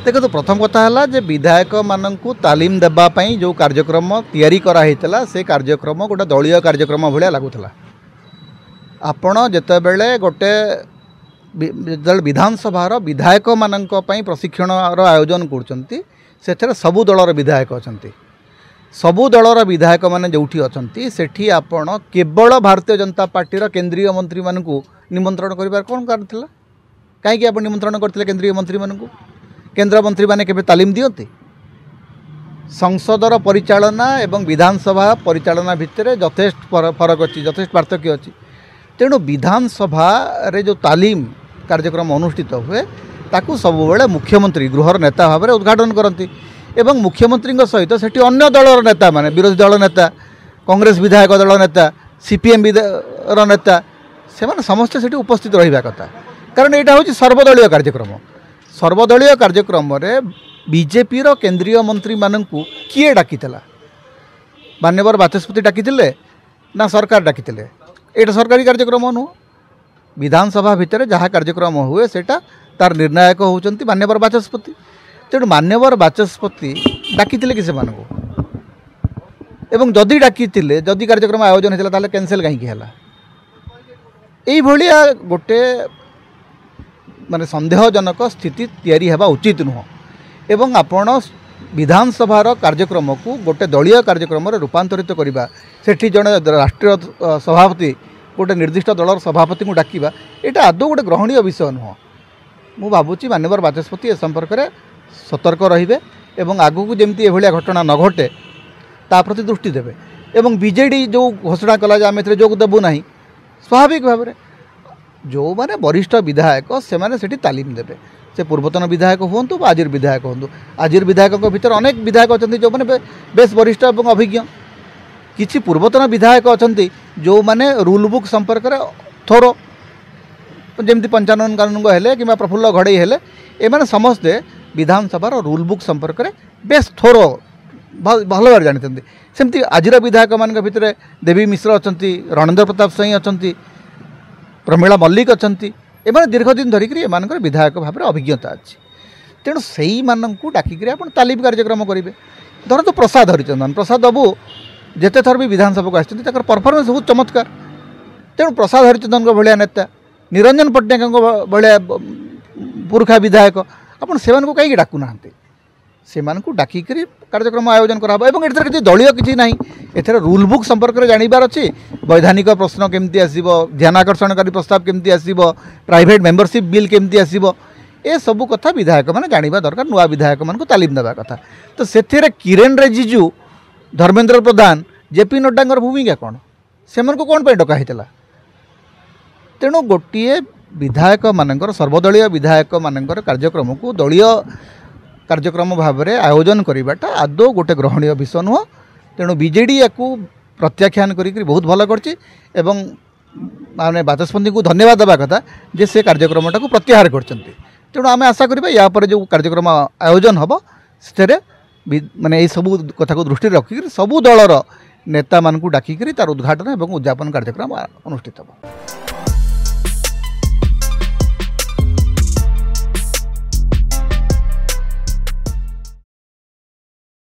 देखो तो प्रथम कथा है जे विधायक मानू तालीम देवाई जो कार्यक्रम तैयारी कराइला से कार्यक्रम गोटे दलीय कार्यक्रम भाया लगुला। आपण जितेबले गोटे विधानसभा विधायक मान प्रशिक्षण आयोजन कर सबू दलर विधायक अच्छा सबू दलर विधायक मैंने जो अच्छा आपण केवल भारतीय जनता पार्टी केंद्रीय मंत्री मान निमंत्रण कर कौन कर कहीं आप निमंत्रण करते केंद्रीय मंत्री मानू केंद्र मंत्री माने केबे तालीम दियंती संसदर परिचालना एवं विधानसभा परिचालना भितर यथेष्ट फरक अच्छी यथेष्ट पार्थक्य अच्छी। तेणु विधानसभा रे जो तालीम कार्यक्रम अनुष्ठित हुए ताकू सबुबले मुख्यमंत्री गृहर नेता भाव में उद्घाटन करती एवं मुख्यमंत्री सहित सेठी अन्य दलर नेता माने विरोधी दल नेता कांग्रेस विधायक दल नेता सीपीएम नेता से समस्ते सेठी उपस्थित रहा कथा कारण यहाँ हूँ सर्वदलीय कार्यक्रम। सर्वदलीय कार्यक्रम रे बीजेपी रो केंद्रीय मंत्री माननकु किए डाकी मान्यवर बाचस्पति डाकी ना सरकार डाकी एटा सरकारी कार्यक्रम नु विधानसभा भितर जहाँ कार्यक्रम हुए सेटा तार निर्णायक होउचंती मान्यवर बाचस्पति। तेणु मान्यवर बाचस्पति डाकी कि से मानू एवं जदि डाकी जदि कार्यक्रम आयोजन होता ताले कैंसिल कहीं यही भाया गोटे माने संदेहजनक स्थिति तैयारी हेबा उचित नुह एवं आपण विधानसभार कार्यक्रम को गोटे दलीय कार्यक्रम रूपांतरित करवा सेठी जड़े राष्ट्रीय सभापति गोटे निर्दिष्ट दलर सभापति को डाकिबा एटा आदौ गोटे ग्रहणीय विषय नुह। मु भावुची मान्यवर बाचस्पति ए संपर्क में सतर्क रहिबे एवं आगु को जमती एभलिया घटना न घटे ता प्रति दृष्टि देबे एवं बीजेडी जो घोषणा कला जे आमे जोग देबु नाही स्वाभाविक भाव में जो माने वरिष्ठ विधायक से माने सेठी तालीम देबे से पूर्वतन विधायक हूँ आजिर विधायक हूँ आजिर विधायक भीतर अनेक विधायक अच्छा जो मैंने बेस वरिष्ठ और अभिज्ञ किसी पूर्वतन विधायक अच्छा जो मैंने रूल बुक संपर्क में थोरो जमी पंचानन कानून हेले कि प्रफुल्ल घड़ई हेले एमाने समस्ते विधानसभार रूल बुक संपर्क में बेस थोरो भल भाव जानते सेमती आजिर विधायक मान भितर देवी मिश्र अच्छा रणेंद्र प्रताप सिंह अच्छा प्रमीला मल्लिक अच्छा एमाने दीर्घ दिन धरिक एमानकर विधायक भाव में अभिज्ञता अच्छी। तेणु से मानू डाकिक तालीम कार्यक्रम करेंगे। धर तो प्रसाद हरिचंदन प्रसाद बाबू जिते थर भी विधानसभा को आसर परफॉर्मेंस बहुत चमत्कार। तेणु प्रसाद हरिचंदन को भाया नेता निरंजन पट्टनायक भाया पुरखा विधायक आपड़ से कहीं डाकुना से डाकिक कार्यक्रम आयोजन कराबा एवं एथर किसी दलीय किसी ना एथर रूल बुक संपर्क में जानिबार अच्छी वैधानिक प्रश्न केमती आसीबो ध्यान आकर्षणकारी प्रस्ताव केमती आसीबो प्राइवेट मेंबरशिप बिल केमती आसीबो ए सबू कथा विधायक मैंने जानिबा दरकार नुआ विधायक मान को तालीम देवा कथा। तो से किरेन रिजिजू धर्मेंद्र प्रधान जेपी नड्डा भूमिका कौन से कौन पर डका होता। तेणु गोटे विधायक मानकर सर्वदलीय विधायक मानकर कार्यक्रम को दलीय कार्यक्रम भाव में आयोजन करवाटा आदौ गोटे ग्रहणीय विषय नुह। तेणु बीजेडी या प्रत्याख्यान करी बहुत भल करछि एवं माने बाचस्पति को धन्यवाद देवा कथा जे से कार्यक्रमटा को प्रत्याहार करछन्ति। तेणु आम आशा करिबा या पर जो कार्यक्रम आयोजन हम से माने सबू कथा को दृष्टि रखिक सबू दलर नेता मानकु डाकिक तार उद्घाटन और उद्यापन कार्यक्रम अनुष्ठित हो।